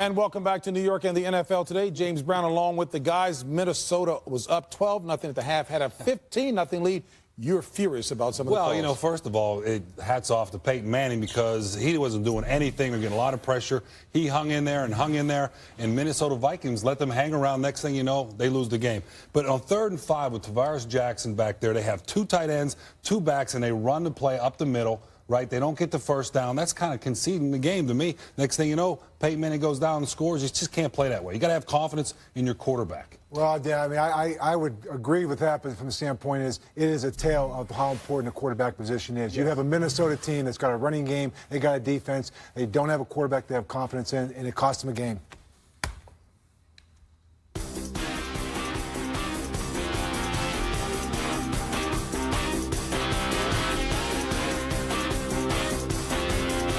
And welcome back to New York and the NFL today. James Brown along with the guys. Minnesota was up 12-0 at the half, had a 15-0 lead. You're furious about some of the calls. Well, you know, first of all, hats off to Peyton Manning because he wasn't doing anything. They're getting a lot of pressure. He hung in there, and Minnesota Vikings let them hang around. Next thing you know, they lose the game. But on 3rd and 5 with Tavares Jackson back there, they have 2 tight ends, 2 backs, and they run the play up the middle. Right, they don't get the first down. That's kind of conceding the game to me. Next thing you know, Peyton Manning goes down and scores. You just can't play that way. You got to have confidence in your quarterback. Well, yeah, I mean, I would agree with that, but from the standpoint it is a tale of how important the quarterback position is. You have a Minnesota team that's got a running game, they got a defense, they don't have a quarterback they have confidence in, and it cost them a game.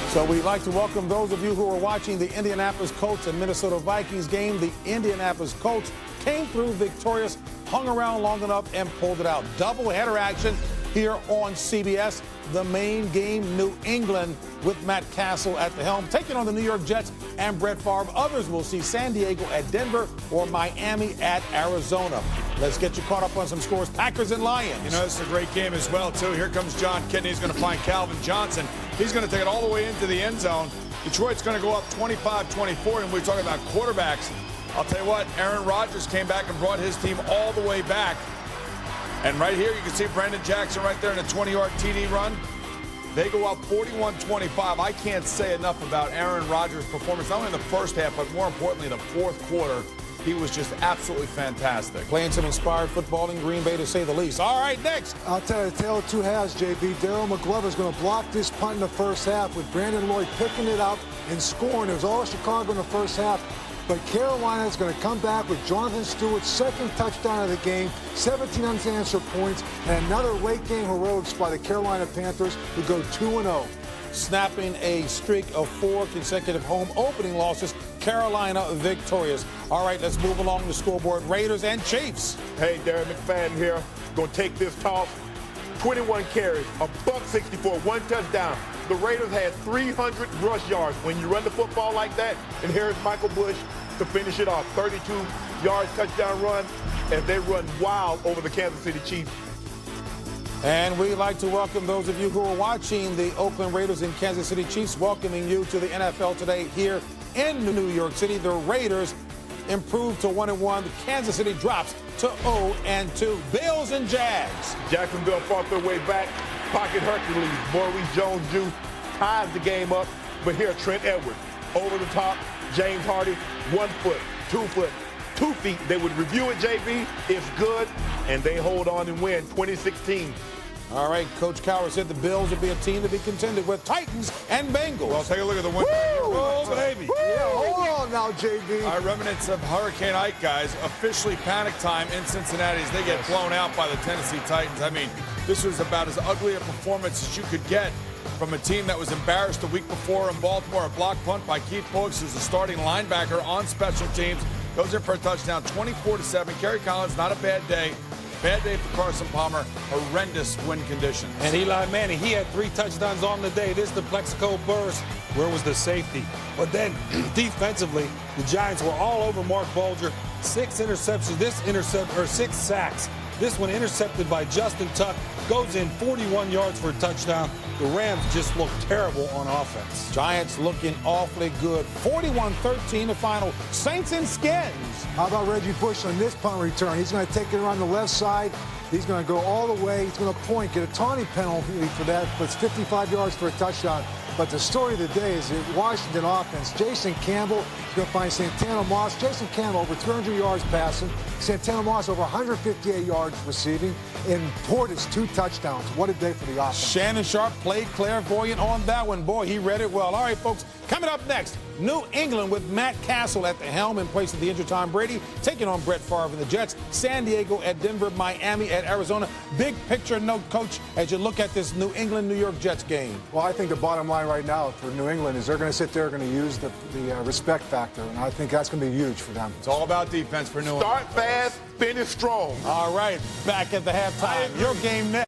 So we'd like to welcome those of you who are watching the Indianapolis Colts and Minnesota Vikings game. The Indianapolis Colts came through victorious, hung around long enough, and pulled it out. Doubleheader action here on CBS. The main game, New England with Matt Castle at the helm, taking on the New York Jets and Brett Favre. Others will see San Diego at Denver or Miami at Arizona. Let's get you caught up on some scores. Packers and Lions. You know, this is a great game as well, too. Here comes John Kidney. He's going to find Calvin Johnson. He's going to take it all the way into the end zone. Detroit's going to go up 25-24, and we're talking about quarterbacks. I'll tell you what, Aaron Rodgers came back and brought his team all the way back. And right here, you can see Brandon Jackson right there in a 20-yard TD run. They go up 41-25. I can't say enough about Aaron Rodgers' performance, not only in the first half, but more importantly, in the fourth quarter. He was just absolutely fantastic. Playing some inspired football in Green Bay, to say the least. All right, next. I'll tell you, the tale of two halves, JB. Darryl McGlover's going to block this punt in the first half with Brandon Lloyd picking it up and scoring. It was all Chicago in the first half. But Carolina is going to come back with Jonathan Stewart's second touchdown of the game, 17 unanswered points, and another late-game heroics by the Carolina Panthers, who go 2-0. Snapping a streak of 4 consecutive home opening losses, Carolina victorious. All right, let's move along the scoreboard. Raiders and Chiefs. Hey, Darren McFadden here. Going to take this toss. 21 carries, $164, 1 touchdown. The Raiders had 300 rush yards. When you run the football like that, and here's Michael Bush to finish it off. 32-yard touchdown run as they run wild over the Kansas City Chiefs. And we'd like to welcome those of you who are watching the Oakland Raiders and Kansas City Chiefs, welcoming you to the NFL today here in New York City. The Raiders improved to 1-1. The Kansas City drops to 0-2. Bills and Jags. Jacksonville fought their way back. Pocket Hercules, Maurice Jones-Jr. ties the game up. But here, Trent Edwards, over the top. James Hardy, 1 foot, 2 foot, 2 feet. They would review it, JB. It's good, and they hold on and win 2016. All right, Coach Cowher said the Bills would be a team to be contended with. Titans and Bengals. Well, take a look at the win. Oh, baby. Yeah, hold on now, JB. Our remnants of Hurricane Ike, guys, officially panic time in Cincinnati as they get blown out by the Tennessee Titans. I mean, this was about as ugly a performance as you could get from a team that was embarrassed the week before in Baltimore. A block punt by Keith Brooks, who's the starting linebacker on special teams. Goes in for a touchdown, 24-7. Kerry Collins, not a bad day. Bad day for Carson Palmer. Horrendous wind conditions. And Eli Manning, he had 3 touchdowns on the day. This is the Plexico burst. Where was the safety? But then defensively, the Giants were all over Mark Bulger. 6 interceptions. 6 sacks. This one intercepted by Justin Tuck. Goes in 41 yards for a touchdown. The Rams just look terrible on offense. Giants looking awfully good. 41-13 the final. Saints and Skins. How about Reggie Bush on this punt return? He's going to take it around the left side. He's going to go all the way. He's going to point, get a taunting penalty for that, but it's 55 yards for a touchdown. But the story of the day is the Washington offense. Jason Campbell is going to find Santana Moss. Jason Campbell over 300 yards passing. Santana Moss over 158 yards receiving. And Portis 2 touchdowns. What a day for the offense. Shannon Sharp played clairvoyant on that one. Boy, he read it well. All right, folks, coming up next, New England with Matt Castle at the helm in place of the injured Tom Brady, taking on Brett Favre and the Jets. San Diego at Denver, Miami at Arizona. Big picture note, Coach, as you look at this New England-New York Jets game. Well, I think the bottom line right now for New England is they're going to sit there, going to use the respect factor, and I think that's going to be huge for them. It's all about defense for New England. Start fast, finish strong. All right, back at the halftime. Your game next.